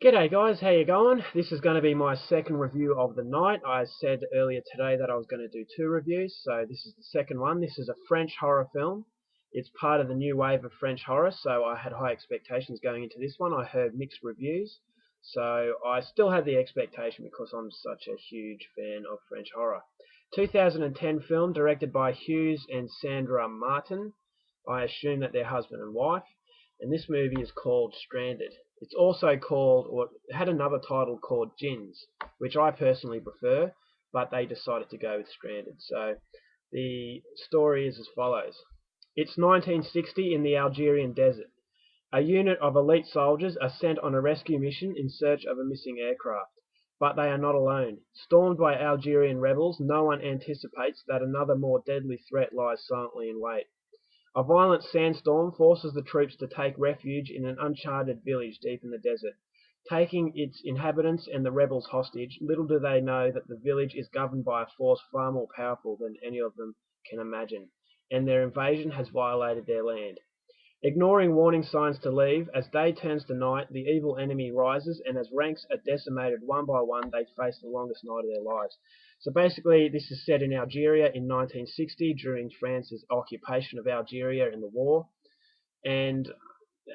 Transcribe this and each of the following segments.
G'day guys, how you going? This is going to be my second review of the night. I said earlier today that I was going to do two reviews, so this is the second one. This is a French horror film. It's part of the new wave of French horror, so I had high expectations going into this one. I heard mixed reviews, so I still had the expectation because I'm such a huge fan of French horror. 2010 film directed by Hughes and Sandra Martin. I assume that they're husband and wife, and this movie is called Stranded. It's also called, or it had another title called Gins, which I personally prefer, but they decided to go with Stranded. So the story is as follows. It's 1960 in the Algerian desert. A unit of elite soldiers are sent on a rescue mission in search of a missing aircraft. But they are not alone. Stormed by Algerian rebels, no one anticipates that another more deadly threat lies silently in wait. A violent sandstorm forces the troops to take refuge in an uncharted village deep in the desert. Taking its inhabitants and the rebels hostage, little do they know that the village is governed by a force far more powerful than any of them can imagine, and their invasion has violated their land. Ignoring warning signs to leave, as day turns to night, the evil enemy rises, and as ranks are decimated one by one, they face the longest night of their lives. So basically, this is set in Algeria in 1960 during France's occupation of Algeria in the war, and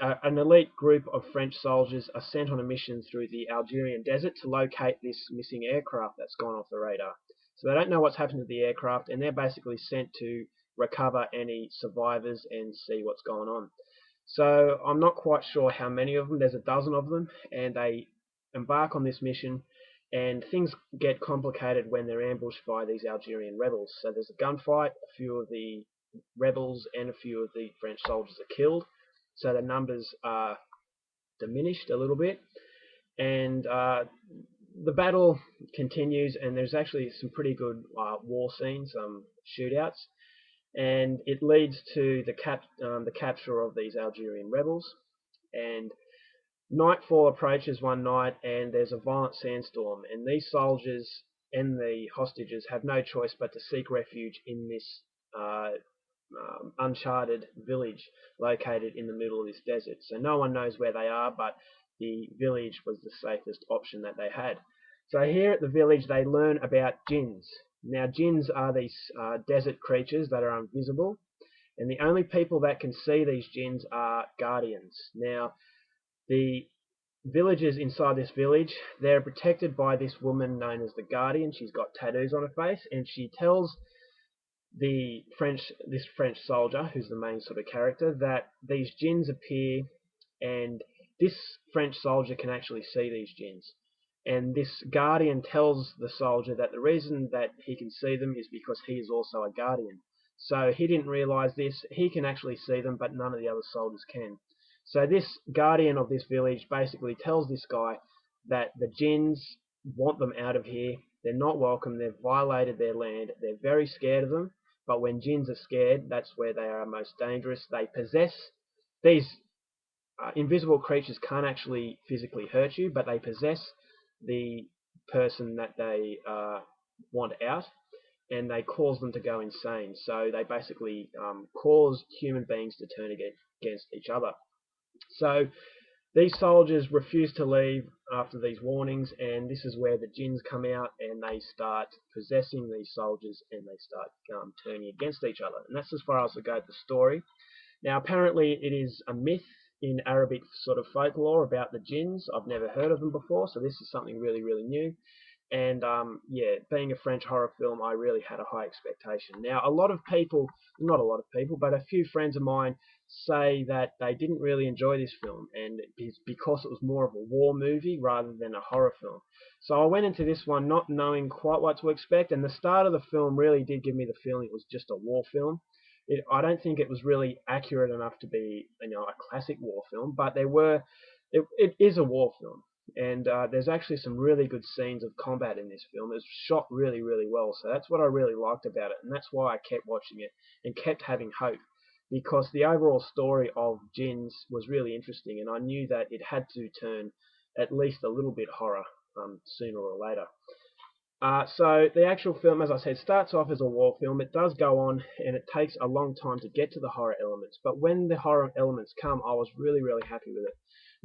an elite group of French soldiers are sent on a mission through the Algerian desert to locate this missing aircraft that's gone off the radar. So they don't know what's happened to the aircraft, and they're basically sent to recover any survivors and see what's going on. So I'm not quite sure how many of them. There's a dozen of them, and they embark on this mission, and things get complicated when they're ambushed by these Algerian rebels. So there's a gunfight, a few of the rebels and a few of the French soldiers are killed, so the numbers are diminished a little bit, and the battle continues, and there's actually some pretty good war scenes, shootouts, and it leads to the capture of these Algerian rebels. And nightfall approaches one night, and there's a violent sandstorm, and these soldiers and the hostages have no choice but to seek refuge in this uncharted village located in the middle of this desert. So no one knows where they are, but the village was the safest option that they had. So here at the village, they learn about jinns. Now, jinns are these desert creatures that are invisible, and the only people that can see these jinns are guardians. Now, the villagers inside this village, they're protected by this woman known as the Guardian. She's got tattoos on her face, and she tells this French soldier, who's the main sort of character, that these jinns appear, and this French soldier can actually see these jinns. And this guardian tells the soldier that the reason that he can see them is because he is also a guardian. So he didn't realize this. He can actually see them, but none of the other soldiers can. So this guardian of this village basically tells this guy that the jinns want them out of here. They're not welcome. They've violated their land. They're very scared of them. But when jinns are scared, that's where they are most dangerous. They possess these invisible creatures can't actually physically hurt you, but they possess the person that they want out, and they cause them to go insane. So they basically cause human beings to turn against each other. So these soldiers refuse to leave after these warnings, and this is where the jinns come out, and they start possessing these soldiers, and they start turning against each other. And that's as far as I go with the story. Now, apparently it is a myth in Arabic sort of folklore about the jinns. I've never heard of them before, so this is something really, really new. And yeah, being a French horror film, I really had a high expectation. Now, a lot of people, not a lot of people, but a few friends of mine say that they didn't really enjoy this film, and it's because it was more of a war movie rather than a horror film. So I went into this one not knowing quite what to expect, and the start of the film really did give me the feeling it was just a war film. I don't think it was really accurate enough to be, a classic war film, but it is a war film, and there's actually some really good scenes of combat in this film. It's shot really, really well, so that's what I really liked about it, and that's why I kept watching it and kept having hope, because the overall story of Jinns was really interesting, and I knew that it had to turn at least a little bit horror sooner or later. So the actual film, as I said, starts off as a war film. It does go on, and it takes a long time to get to the horror elements. But when the horror elements come, I was really, really happy with it.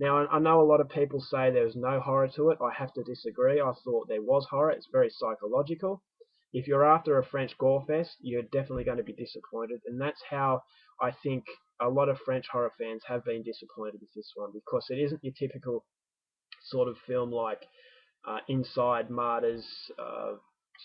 Now, I know a lot of people say there's no horror to it. I have to disagree. I thought there was horror. It's very psychological. If you're after a French gore fest, you're definitely going to be disappointed, and that's how I think a lot of French horror fans have been disappointed with this one, because it isn't your typical sort of film like Inside, Martyrs,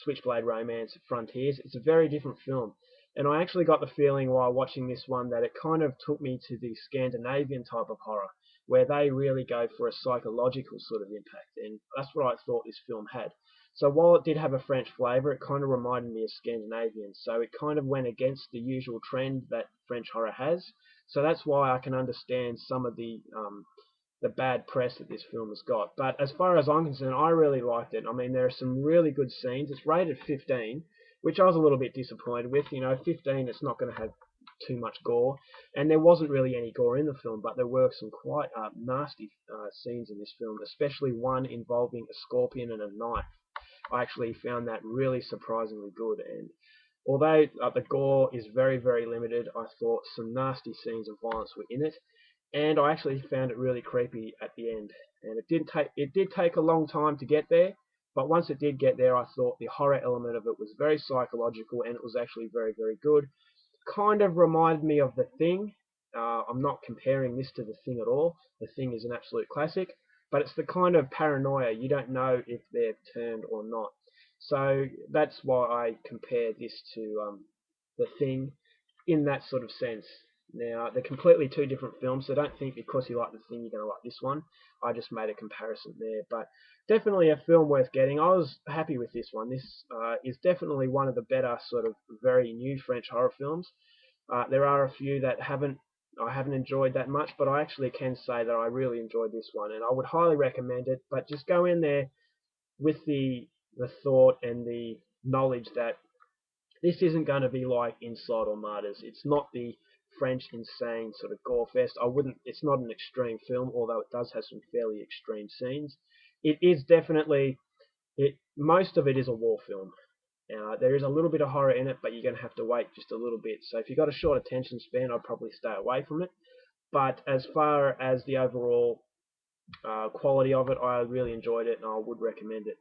Switchblade Romance, Frontiers. It's a very different film. And I actually got the feeling while watching this one that it kind of took me to the Scandinavian type of horror, where they really go for a psychological sort of impact. And that's what I thought this film had. So while it did have a French flavour, it kind of reminded me of Scandinavian. So it kind of went against the usual trend that French horror has. So that's why I can understand some of the bad press that this film has got. But as far as I'm concerned, I really liked it. I mean, there are some really good scenes. It's rated 15, which I was a little bit disappointed with. 15, it's not going to have too much gore, and there wasn't really any gore in the film, but there were some quite nasty scenes in this film, especially one involving a scorpion and a knife. I actually found that really surprisingly good, and although the gore is very, very limited, I thought some nasty scenes of violence were in it, and I actually found it really creepy at the end. And it did take a long time to get there, but once it did get there, I thought the horror element of it was very psychological, and it was actually very, very good. Kind of reminded me of The Thing. I'm not comparing this to The Thing at all. The Thing is an absolute classic, but it's the kind of paranoia you don't know if they're turned or not. So that's why I compare this to The Thing in that sort of sense. Now, they're completely two different films, so don't think because you like The Thing you're going to like this one. I just made a comparison there, but definitely a film worth getting. I was happy with this one. This is definitely one of the better sort of very new French horror films. There are a few that I haven't enjoyed that much, but I actually can say that I really enjoyed this one, and I would highly recommend it. But just go in there with the thought and the knowledge that this isn't going to be like Inside or Martyrs. It's not the French insane sort of gore fest. I wouldn't. It's not an extreme film, although it does have some fairly extreme scenes. It is definitely it. Most of it is a war film. There is a little bit of horror in it, but you're going to have to wait just a little bit. So if you've got a short attention span, I'd probably stay away from it. But as far as the overall quality of it, I really enjoyed it, and I would recommend it.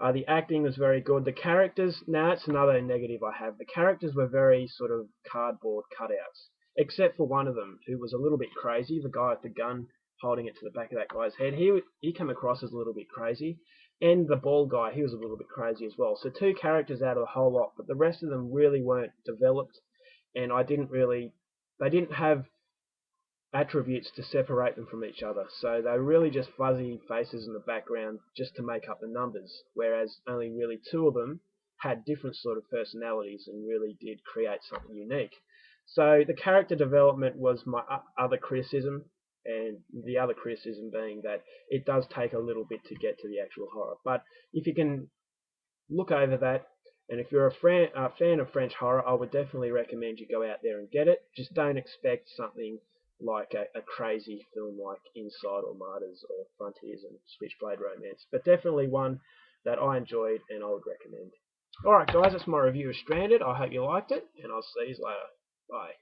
The acting was very good. The characters, now that's another negative I have. The characters were very sort of cardboard cutouts, except for one of them, who was a little bit crazy. The guy with the gun holding it to the back of that guy's head. He came across as a little bit crazy, and the bald guy, he was a little bit crazy as well. So two characters out of the whole lot, but the rest of them really weren't developed, and they didn't have attributes to separate them from each other. So they're really just fuzzy faces in the background just to make up the numbers, whereas only really two of them had different sort of personalities and really did create something unique. So the character development was my other criticism, and the other criticism being that it does take a little bit to get to the actual horror. But if you can look over that, and if you're a fan of French horror, I would definitely recommend you go out there and get it. Just don't expect something like a crazy film like Inside or Martyrs or Frontiers and Switchblade Romance, but definitely one that I enjoyed and I would recommend. Alright guys, that's my review of Stranded. I hope you liked it, and I'll see you later. Bye.